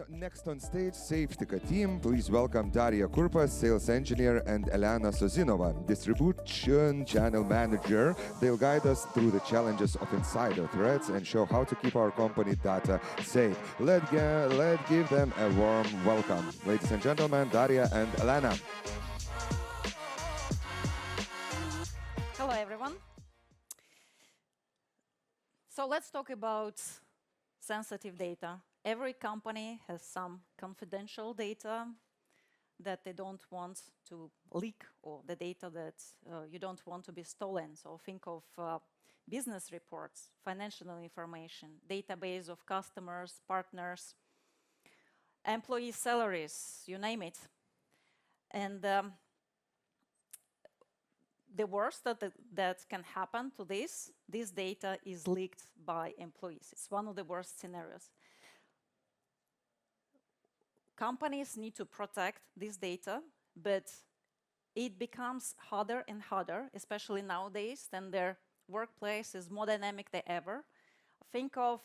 Next on stage, Safetica team. Please welcome Dariya, Kurpas, sales engineer, and Elena, Sozinova, distribution channel manager. They'll guide us through the challenges of insider threats and show how to keep our company data safe. Let's give them a warm welcome. Ladies and gentlemen, Dariya and Elena. Hello, everyone. So let's talk about sensitive data. Every company has some confidential data that they don't want to leak, or the data that you don't want to be stolen. So think of business reports, financial information, database of customers, partners, employee salaries, you name it. And the worst that can happen to this data is leaked by employees. It's one of the worst scenarios. Companies need to protect this data, but it becomes harder and harder, especially nowadays, when their workplace is more dynamic than ever. Think of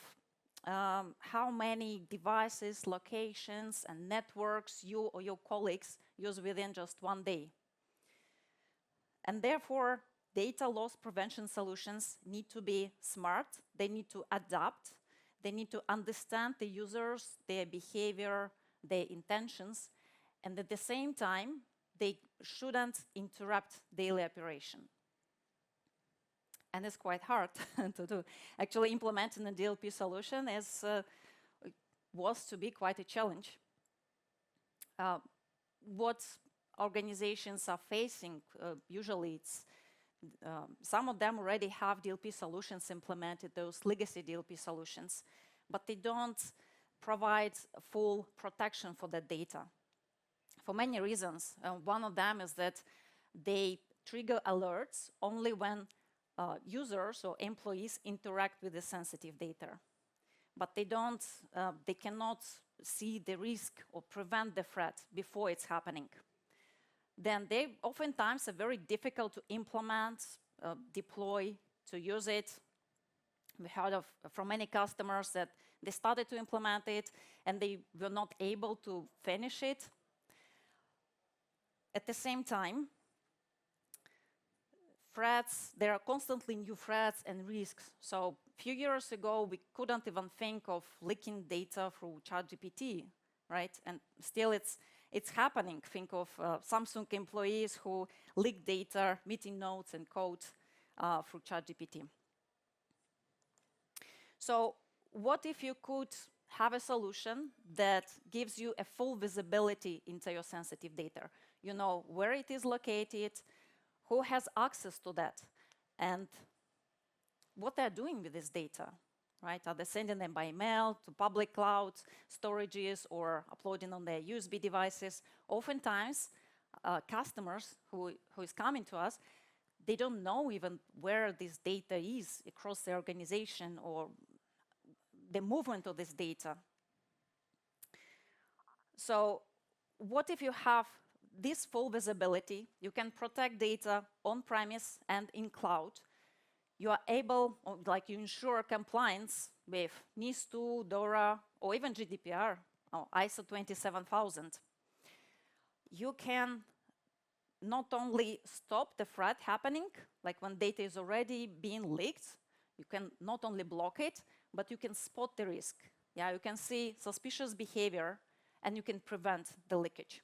how many devices, locations, and networks you or your colleagues use within just one day. And therefore, data loss prevention solutions need to be smart, they need to adapt, they need to understand the users, their behavior, their intentions, and at the same time, they shouldn't interrupt daily operation. And it's quite hard to do. Actually, implementing a DLP solution was to be quite a challenge. What organizations are facing, usually it's some of them already have DLP solutions implemented, those legacy DLP solutions, but they don't provide full protection for the data for many reasons. One of them is that they trigger alerts only when users or employees interact with the sensitive data. But they cannot see the risk or prevent the threat before it's happening. Then they oftentimes are very difficult to implement, deploy, to use it. We heard from many customers that they started to implement it and they were not able to finish it. At the same time, there are constantly new threats and risks. So a few years ago, we couldn't even think of leaking data through ChatGPT, right? And still it's happening. Think of Samsung employees who leak data, meeting notes and code through ChatGPT. So what if you could have a solution that gives you a full visibility into your sensitive data? You know where it is located, who has access to that, and what they're doing with this data, right? Are they sending them by mail to public cloud storages or uploading on their USB devices? Oftentimes, customers who is coming to us, they don't know even where this data is across the organization or the movement of this data. So what if you have this full visibility? You can protect data on-premise and in cloud. You are able, you ensure compliance with NIS2, DORA, or even GDPR, or ISO 27000. You can not only stop the threat happening, like when data is already being leaked, you can not only block it, but you can spot the risk. Yeah, you can see suspicious behavior, and you can prevent the leakage.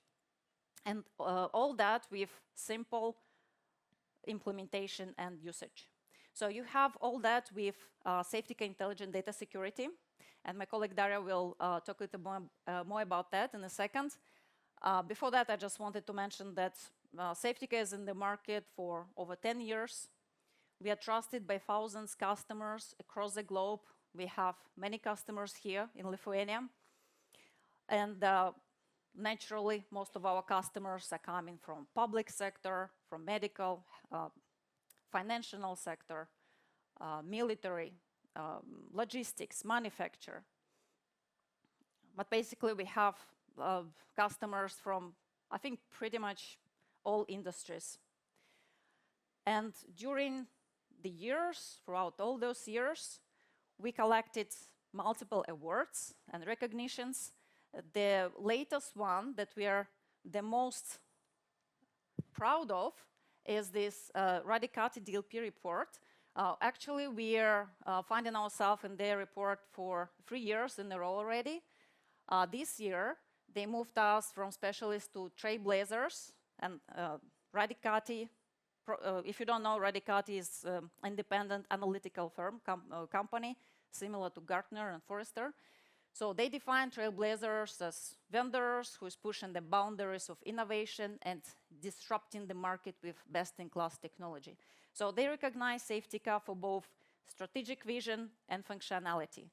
And all that with simple implementation and usage. So you have all that with Safetica Intelligent Data Security, and my colleague Dariya will talk a little more about that in a second. Before that, I just wanted to mention that Safetica is in the market for over 10 years. We are trusted by thousands of customers across the globe. We have many customers here in Lithuania. And naturally, most of our customers are coming from public sector, from medical, financial sector, military, logistics, manufacture. But basically, we have customers from, I think, pretty much all industries. And during the years, throughout all those years, we collected multiple awards and recognitions. The latest one that we are the most proud of is this Radicati DLP report. Actually, we are finding ourselves in their report for 3 years in a row already. This year, they moved us from specialists to trailblazers, and Radicati, if you don't know, Radicati is an independent analytical firm, company, similar to Gartner and Forrester. So they define trailblazers as vendors who is pushing the boundaries of innovation and disrupting the market with best-in-class technology. So they recognize Safetica for both strategic vision and functionality,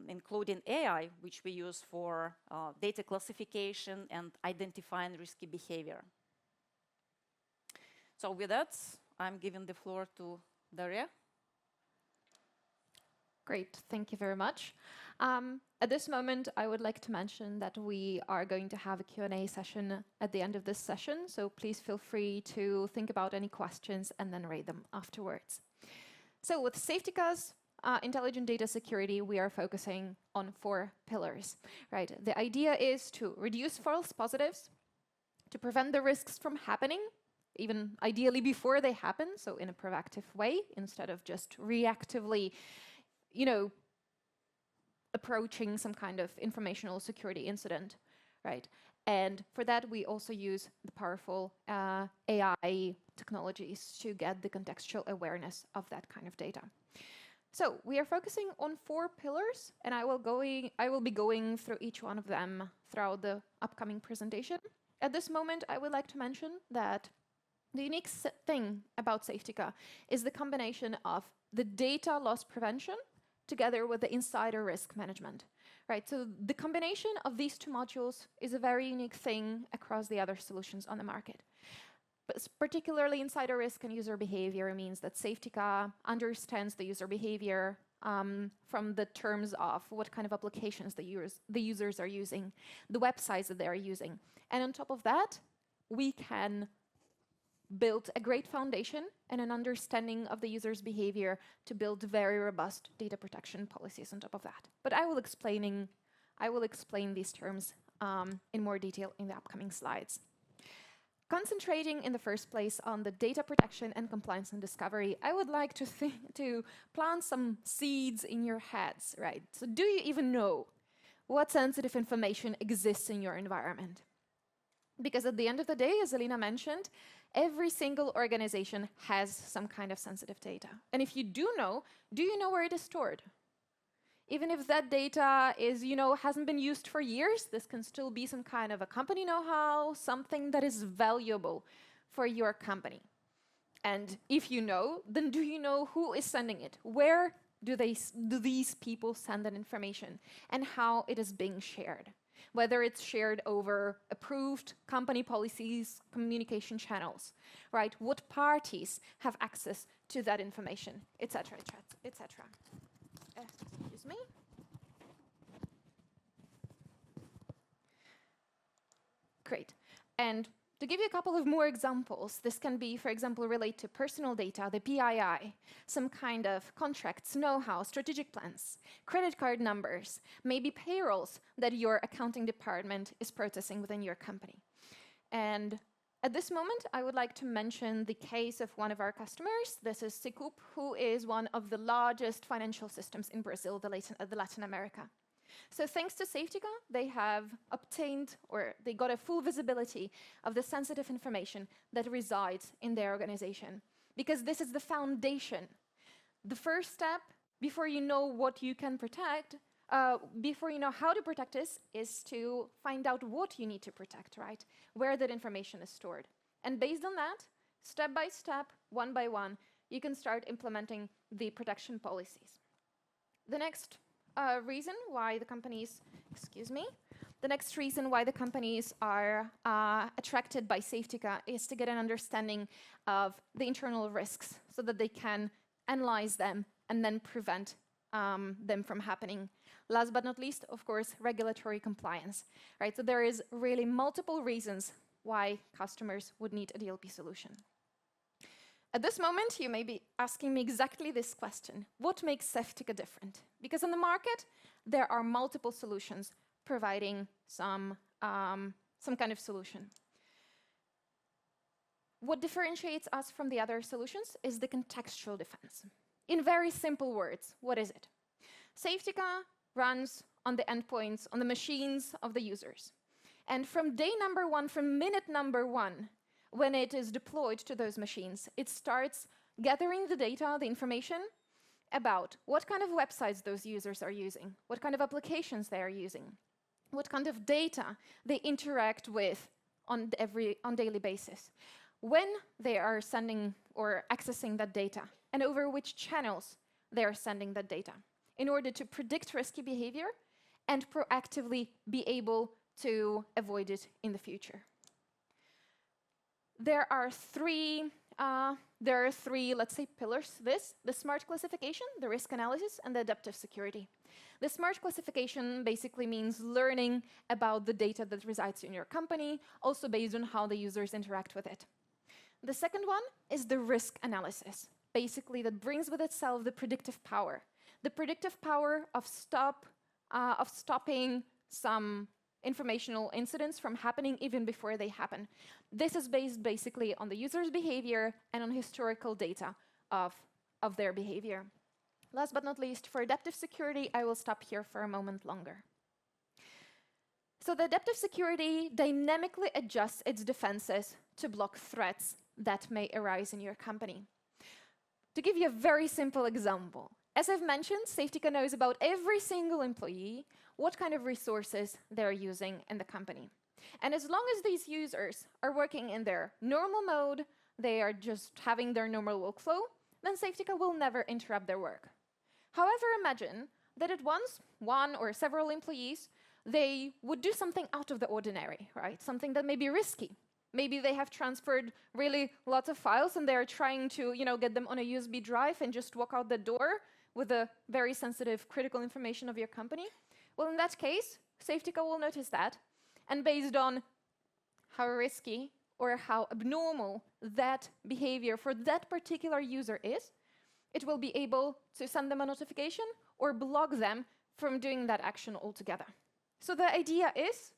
including AI, which we use for data classification and identifying risky behavior. So with that, I'm giving the floor to Dariya. Great, thank you very much. At this moment, I would like to mention that we are going to have a Q&A session at the end of this session, so please feel free to think about any questions and then raise them afterwards. So with Safetica's intelligent data security, we are focusing on 4 pillars, right? The idea is to reduce false positives, to prevent the risks from happening, even ideally before they happen, so in a proactive way, instead of just reactively, approaching some kind of informational security incident, right? And for that, we also use the powerful AI technologies to get the contextual awareness of that kind of data. So we are focusing on 4 pillars, and I will be going through each one of them throughout the upcoming presentation. At this moment, I would like to mention that the unique thing about Safetica is the combination of the data loss prevention together with the insider risk management, right? So the combination of these 2 modules is a very unique thing across the other solutions on the market. But particularly insider risk and user behavior means that Safetica understands the user behavior from the terms of what kind of applications the users are using, the websites that they are using. And on top of that, we can build a great foundation and an understanding of the user's behavior to build very robust data protection policies on top of that. But I will explain these terms in more detail in the upcoming slides. Concentrating in the first place on the data protection and compliance and discovery, I would like to plant some seeds in your heads, right? So do you even know what sensitive information exists in your environment? Because at the end of the day, as Elena mentioned, every single organization has some kind of sensitive data. And if you do you know where it is stored? Even if that data is, hasn't been used for years, this can still be some kind of a company know-how, something that is valuable for your company. And if you know, then do you know who is sending it? Where do these people send that information? And how it is being shared? Whether it's shared over approved company policies, communication channels, right? What parties have access to that information, etc., etc. Excuse me. Great. And to give you a couple of more examples, this can be, for example, relate to personal data, the PII, some kind of contracts, know-how, strategic plans, credit card numbers, maybe payrolls that your accounting department is processing within your company. And at this moment, I would like to mention the case of one of our customers. This is Cicoop, who is one of the largest financial systems in Brazil, the Latin America. So thanks to Safetica, they have obtained, or they got a full visibility of the sensitive information that resides in their organization, because this is the foundation. The first step, before you know what you can protect, before you know how to protect this, is to find out what you need to protect, right? Where that information is stored. And based on that, step by step, one by one, you can start implementing the protection policies. The next reason why the companies, the next reason why the companies are attracted by Safetica is to get an understanding of the internal risks so that they can analyze them and then prevent them from happening. Last but not least, of course, regulatory compliance, right? So there is really multiple reasons why customers would need a DLP solution. At this moment, you may be asking me exactly this question. What makes Safetica different? Because on the market, there are multiple solutions providing some kind of solution. What differentiates us from the other solutions is the contextual defense. In very simple words, what is it? Safetica runs on the endpoints, on the machines of the users. And from day number one, from minute number one, when it is deployed to those machines, it starts gathering the data, the information about what kind of websites those users are using, what kind of applications they are using, what kind of data they interact with on daily basis, when they are sending or accessing that data, and over which channels they are sending that data, in order to predict risky behavior and proactively be able to avoid it in the future. There are three, let's say, pillars to this: the smart classification, the risk analysis, and the adaptive security. The smart classification basically means learning about the data that resides in your company, also based on how the users interact with it. The second one is the risk analysis, basically that brings with itself the predictive power of stopping some informational incidents from happening even before they happen. This is based basically on the user's behavior and on historical data of their behavior. Last but not least, for adaptive security, I will stop here for a moment longer. So the adaptive security dynamically adjusts its defenses to block threats that may arise in your company. To give you a very simple example, as I've mentioned, Safetica knows about every single employee, what kind of resources they're using in the company. And as long as these users are working in their normal mode, they are just having their normal workflow, then Safetica will never interrupt their work. However, imagine that at once, one or several employees, they would do something out of the ordinary, right? Something that may be risky. Maybe they have transferred really lots of files and they're trying to, get them on a USB drive and just walk out the door with the very sensitive, critical information of your company. Well, in that case, Safetica will notice that, and based on how risky or how abnormal that behavior for that particular user is, it will be able to send them a notification or block them from doing that action altogether. So the idea is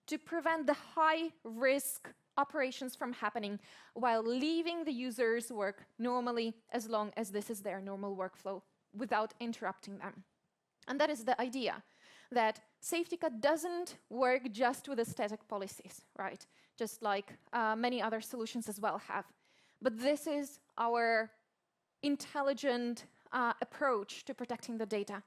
to prevent the high-risk operations from happening while leaving the users work normally, as long as this is their normal workflow, without interrupting them. And that is the idea, that Safetica doesn't work just with the static policies, right? Just like many other solutions as well have. But this is our intelligent approach to protecting the data,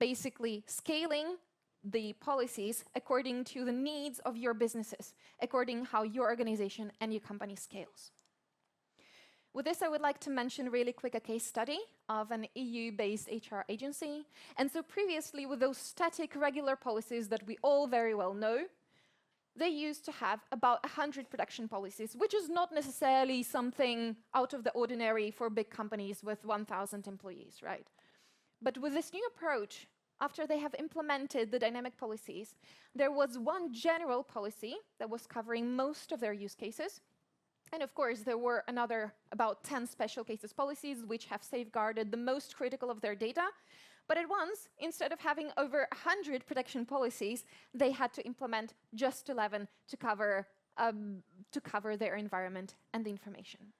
basically scaling the policies according to the needs of your businesses, according how your organization and your company scales. With this, I would like to mention really quick a case study of an EU-based HR agency. And so previously, with those static regular policies that we all very well know, they used to have about 100 production policies, which is not necessarily something out of the ordinary for big companies with 1,000 employees, right? But with this new approach, after they have implemented the dynamic policies, there was one general policy that was covering most of their use cases. And of course, there were another about 10 special cases policies which have safeguarded the most critical of their data. But at once, instead of having over 100 protection policies, they had to implement just 11 to cover their environment and the information.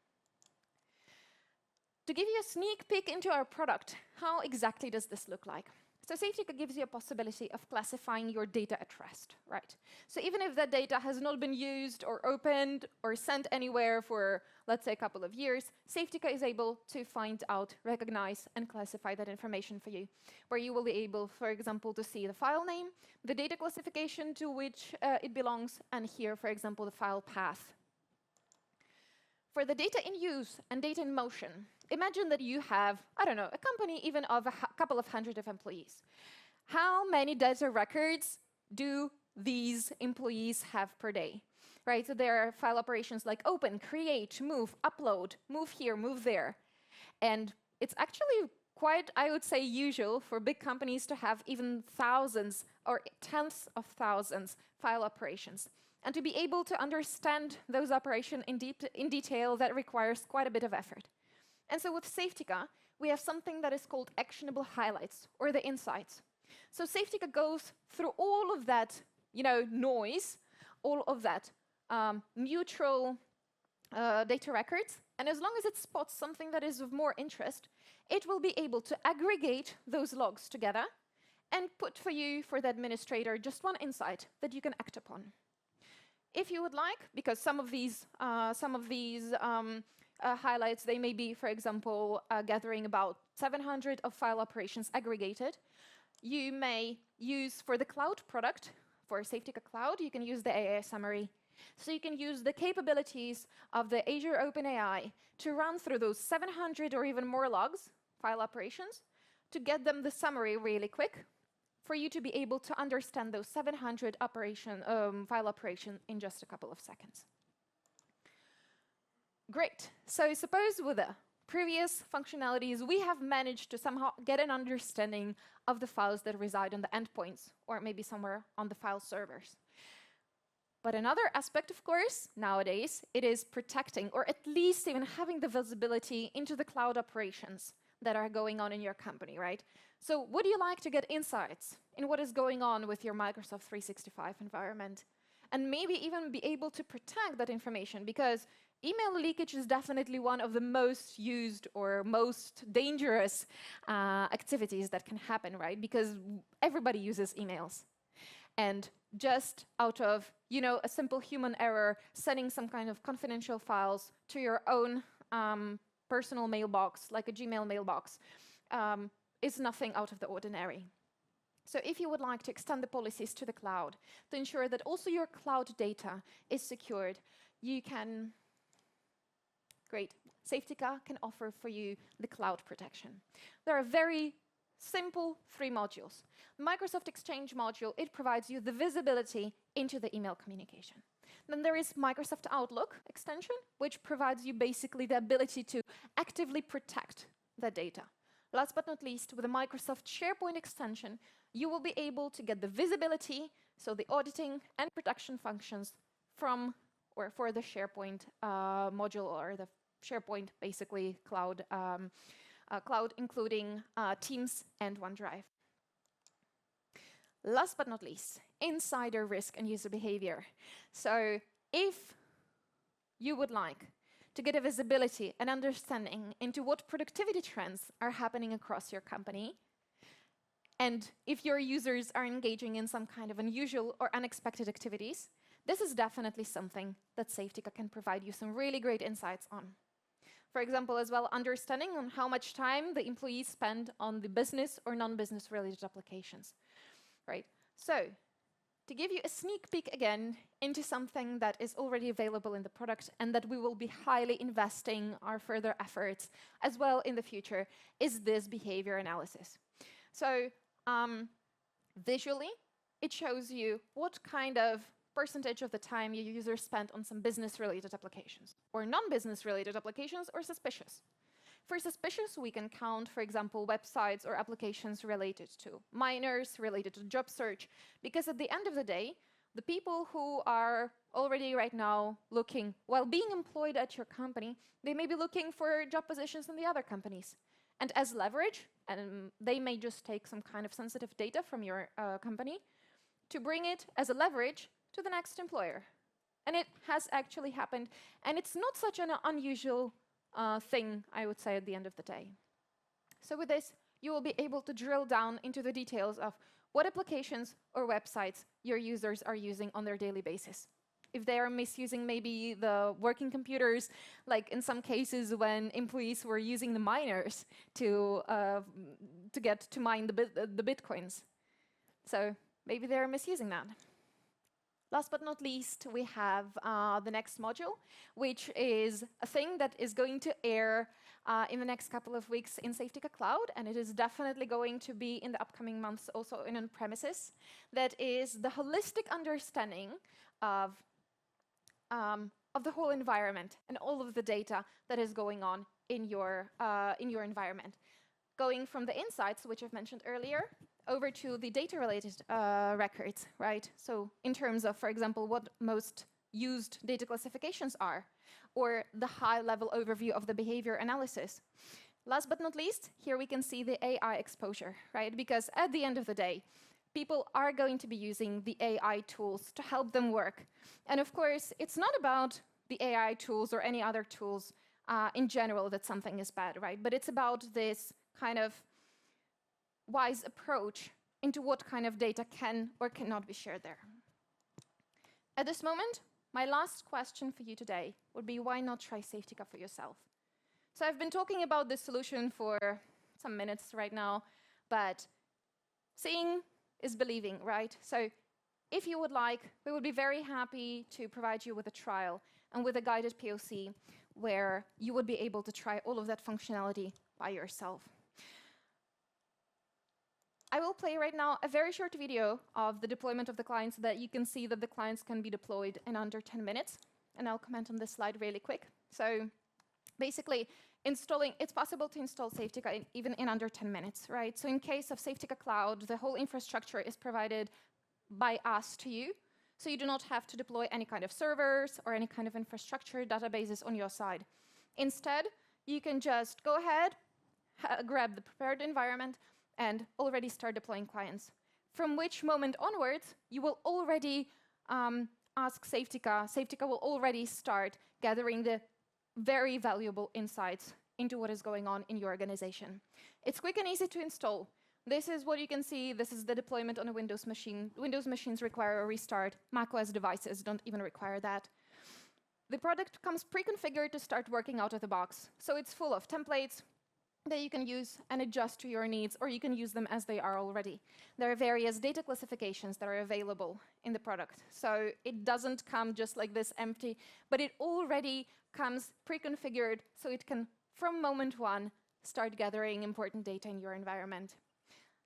To give you a sneak peek into our product, how exactly does this look like? So Safetica gives you a possibility of classifying your data at rest, right? So even if that data has not been used or opened or sent anywhere for, let's say, a couple of years, Safetica is able to find out, recognize, and classify that information for you, where you will be able, for example, to see the file name, the data classification to which it belongs, and here, for example, the file path. For the data in use and data in motion, imagine that you have, I don't know, a company even of a couple of hundred of employees. How many data records do these employees have per day? Right, so there are file operations like open, create, move, upload, move here, move there. And it's actually quite, I would say, usual for big companies to have even thousands or tens of thousands file operations. And to be able to understand those operations in detail, that requires quite a bit of effort. And so with Safetica, we have something that is called actionable highlights, or the insights. So Safetica goes through all of that, noise, all of that neutral data records, and as long as it spots something that is of more interest, it will be able to aggregate those logs together and put for you, for the administrator, just one insight that you can act upon. If you would like, because some of these highlights, they may be, for example, gathering about 700 of file operations aggregated, you may use for the cloud product, for Safetica Cloud, you can use the AI summary. So you can use the capabilities of the Azure OpenAI to run through those 700 or even more logs, file operations, to get them the summary really quick, for you to be able to understand those 700 file operations in just a couple of seconds. Great. So suppose with the previous functionalities, we have managed to somehow get an understanding of the files that reside on the endpoints, or maybe somewhere on the file servers. But another aspect, of course, nowadays, it is protecting, or at least even having the visibility into the cloud operations that are going on in your company, right? So would you like to get insights in what is going on with your Microsoft 365 environment? And maybe even be able to protect that information, because email leakage is definitely one of the most used or most dangerous activities that can happen, right? Because everybody uses emails. And just out of, a simple human error, sending some kind of confidential files to your own personal mailbox, like a Gmail mailbox, is nothing out of the ordinary. So if you would like to extend the policies to the cloud to ensure that also your cloud data is secured, you can, great, Safetica can offer for you the cloud protection. There are very simple 3 modules. Microsoft Exchange module, it provides you the visibility into the email communication. Then there is Microsoft Outlook extension, which provides you basically the ability to actively protect the data. Last but not least, with the Microsoft SharePoint extension, you will be able to get the visibility, so the auditing and protection functions from, or for the SharePoint module, or the SharePoint basically cloud, including Teams and OneDrive. Last but not least, insider risk and user behavior. So if you would like to get a visibility and understanding into what productivity trends are happening across your company, and if your users are engaging in some kind of unusual or unexpected activities, this is definitely something that Safetica can provide you some really great insights on. For example, as well, understanding on how much time the employees spend on the business or non-business related applications, right? So, to give you a sneak peek again into something that is already available in the product and that we will be highly investing our further efforts as well in the future, is this behavior analysis. So, visually, it shows you what kind of percentage of the time your users spent on some business-related applications, or non-business-related applications, or suspicious. For suspicious, we can count, for example, websites or applications related to minors, related to job search, because at the end of the day, the people who are already right now looking, while being employed at your company, they may be looking for job positions in the other companies. And as leverage, and they may just take some kind of sensitive data from your company to bring it as a leverage to the next employer. And it has actually happened, and it's not such an unusual thing, I would say, at the end of the day. So with this, you will be able to drill down into the details of what applications or websites your users are using on their daily basis. If they are misusing maybe the working computers, like in some cases when employees were using the miners to mine the bitcoins. So maybe they're misusing that. Last but not least, we have the next module, which is a thing that is going to air in the next couple of weeks in Safetica Cloud, and it is definitely going to be in the upcoming months also in on-premises. That is the holistic understanding of the whole environment and all of the data that is going on in your environment. Going from the insights, which I've mentioned earlier, over to the data-related records, right? So in terms of, for example, what most used data classifications are, or the high-level overview of the behavior analysis. Last but not least, here we can see the AI exposure, right? Because at the end of the day, people are going to be using the AI tools to help them work. And of course, it's not about the AI tools or any other tools in general that something is bad, right? But it's about this kind of wise approach into what kind of data can or cannot be shared there. At this moment, my last question for you today would be, why not try Safetica for yourself? So I've been talking about this solution for some minutes right now, but seeing is believing, right? So if you would like, we would be very happy to provide you with a trial and with a guided POC where you would be able to try all of that functionality by yourself. I will play right now a very short video of the deployment of the client so that you can see that the clients can be deployed in under 10 minutes. And I'll comment on this slide really quick. So basically, it's possible to install Safetica even in under 10 minutes, right? So in case of Safetica Cloud, the whole infrastructure is provided by us to you. So you do not have to deploy any kind of servers or any kind of infrastructure databases on your side. Instead, you can just go ahead, grab the prepared environment, and already start deploying clients. From which moment onwards, you will already ask Safetica. Safetica will already start gathering the very valuable insights into what is going on in your organization. It's quick and easy to install. This is what you can see. This is the deployment on a Windows machine. Windows machines require a restart. macOS devices don't even require that. The product comes pre-configured to start working out of the box. So it's full of templates that you can use and adjust to your needs, or you can use them as they are already. There are various data classifications that are available in the product. So it doesn't come just like this empty, but it already comes pre-configured so it can, from moment one, start gathering important data in your environment.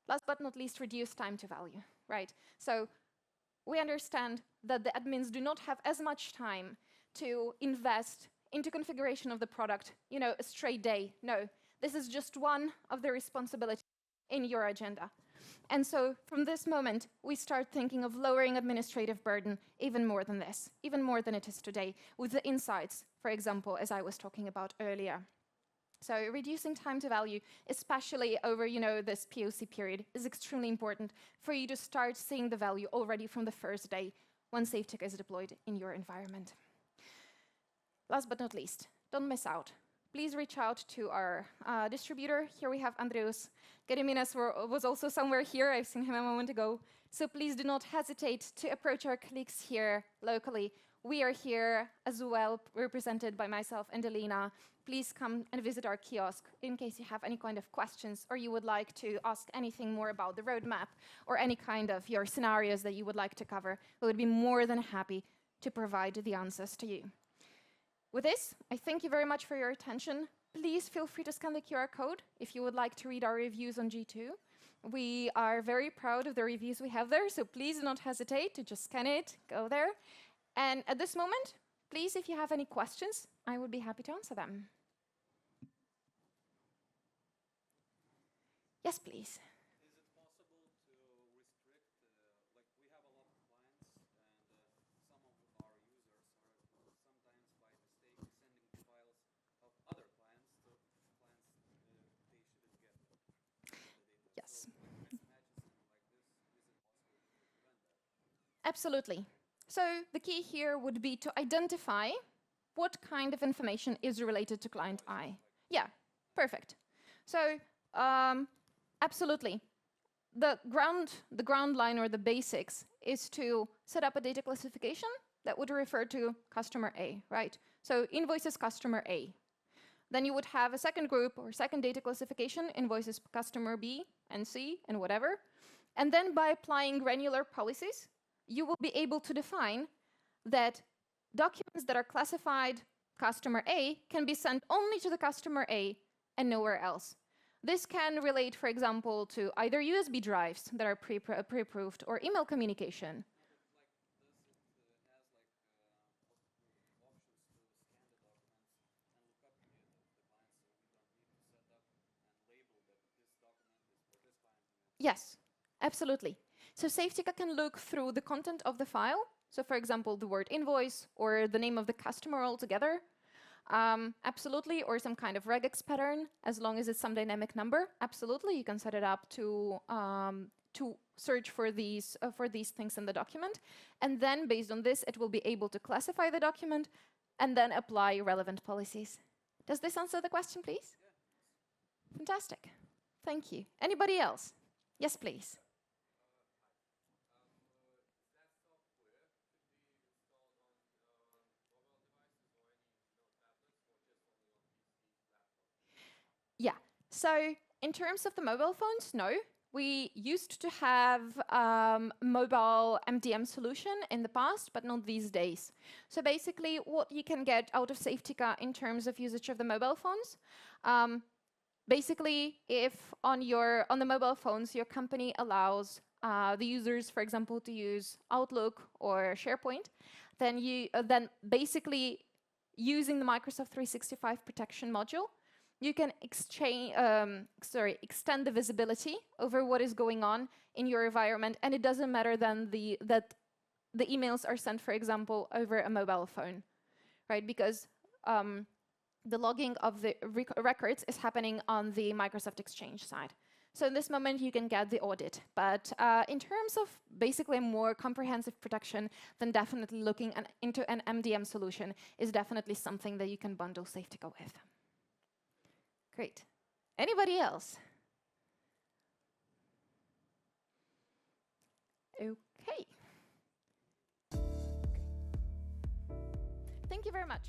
Last but not least, reduce time to value, right? So we understand that the admins do not have as much time to invest into configuration of the product, a straight day. No, this is just one of the responsibilities in your agenda. And so from this moment, we start thinking of lowering administrative burden even more than this, even more than it is today, with the insights, for example, as I was talking about earlier. So reducing time to value, especially over this POC period, is extremely important for you to start seeing the value already from the first day when Safetica is deployed in your environment. Last but not least, don't miss out. Please reach out to our distributor. Here we have Andreas. Gediminas was also somewhere here. I've seen him a moment ago. So please do not hesitate to approach our colleagues here locally. We are here as well, represented by myself and Elena. Please come and visit our kiosk in case you have any kind of questions or you would like to ask anything more about the roadmap or any kind of your scenarios that you would like to cover. We would be more than happy to provide the answers to you. With this, I thank you very much for your attention. Please feel free to scan the QR code if you would like to read our reviews on G2. We are very proud of the reviews we have there, so please do not hesitate to just scan it, go there. And at this moment, please, if you have any questions, I would be happy to answer them. Yes, please. Is it possible to restrict, like we have a lot of clients and some of our users are sometimes by mistake sending files of other clients to clients they shouldn't get the data. Yes. So mismatches and like this, is it possible to prevent that? Absolutely. So the key here would be to identify what kind of information is related to client I. Yeah, perfect. So absolutely. The ground line or the basics is to set up a data classification that would refer to customer A, right? So invoices customer A. Then you would have a second group or second data classification, invoices customer B and C and whatever. And then by applying granular policies, you will be able to define that documents that are classified customer A can be sent only to the customer A and nowhere else. This can relate, for example, to either USB drives that are pre-approved or email communication. Yes, absolutely. So Safetica can look through the content of the file. So for example, the word invoice or the name of the customer altogether. Absolutely, or some kind of regex pattern, as long as it's some dynamic number. Absolutely, you can set it up to search for these things in the document. And then based on this, it will be able to classify the document and then apply relevant policies. Does this answer the question, please? Yeah. Fantastic. Thank you. Anybody else? Yes, please. Yeah, so in terms of the mobile phones, no. We used to have mobile MDM solution in the past, but not these days. So basically, what you can get out of Safetica in terms of usage of the mobile phones, basically, if on the mobile phones, your company allows the users, for example, to use Outlook or SharePoint, then basically using the Microsoft 365 protection module, you can extend the visibility over what is going on in your environment, and it doesn't matter then that the emails are sent, for example, over a mobile phone, right? Because the logging of the records is happening on the Microsoft Exchange side. So in this moment, you can get the audit. But in terms of basically a more comprehensive protection, then definitely looking into an MDM solution is definitely something that you can bundle Safetica with. Great. Anybody else? Okay. Thank you very much.